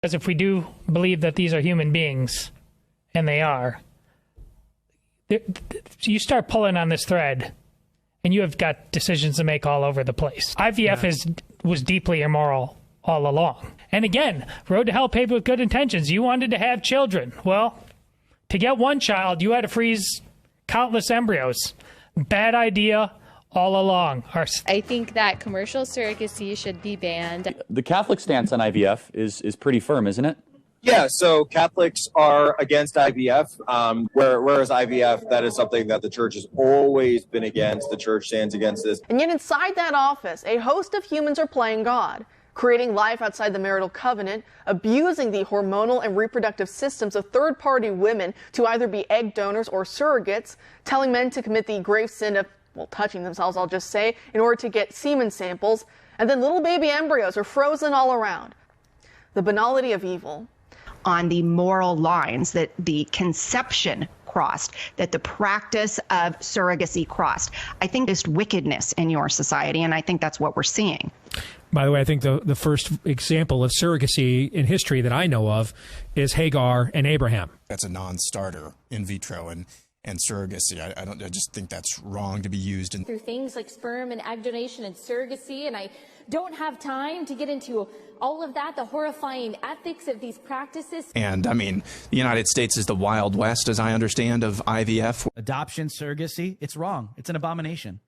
Because if we do believe that these are human beings, and they are, you start pulling on this thread, and you have got decisions to make all over the place. IVF was deeply immoral all along. And again, road to hell paved with good intentions. You wanted to have children. Well, to get one child, you had to freeze countless embryos. Bad idea all along. I think that commercial surrogacy should be banned. The Catholic stance on IVF is pretty firm, isn't it? Yeah, so Catholics are against IVF, whereas IVF, that is something that the church has always been against. The church stands against this. And yet inside that office, a host of humans are playing God, creating life outside the marital covenant, abusing the hormonal and reproductive systems of third-party women to either be egg donors or surrogates, telling men to commit the grave sin of, well, touching themselves, I'll just say, in order to get semen samples, and then little baby embryos are frozen all around. The banality of evil. On the moral lines that the conception crossed, that the practice of surrogacy crossed. I think there's wickedness in your society, and I think that's what we're seeing. By the way, I think the first example of surrogacy in history that I know of is Hagar and Abraham. That's a non-starter in vitro and surrogacy. I just think that's wrong to be used in through things like sperm and egg donation and surrogacy, and I don't have time to get into all of that, the horrifying ethics of these practices. And I mean, the United States is the Wild West, as I understand, of IVF. Adoption, surrogacy, it's wrong. It's an abomination.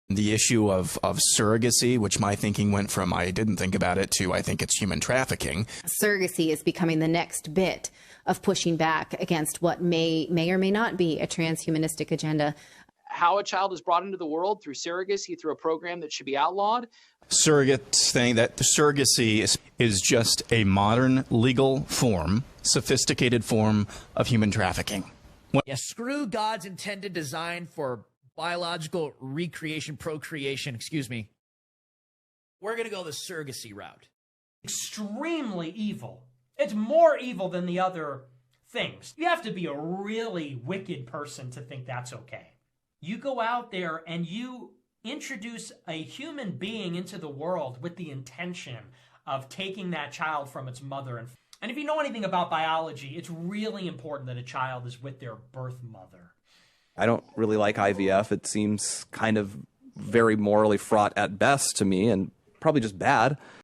The issue of surrogacy, which my thinking went from I didn't think about it to I think it's human trafficking. Surrogacy is becoming the next bit of pushing back against what may or may not be a transhumanistic agenda. How a child is brought into the world through surrogacy, through a program that should be outlawed. Surrogates saying that surrogacy is just a modern legal form, sophisticated form of human trafficking. Yeah, screw God's intended design for biological recreation, procreation, excuse me. We're going to go the surrogacy route. Extremely evil. It's more evil than the other things. You have to be a really wicked person to think that's okay. You go out there and you introduce a human being into the world with the intention of taking that child from its mother. And if you know anything about biology, it's really important that a child is with their birth mother. I don't really like IVF. It seems kind of very morally fraught at best to me, and probably just bad.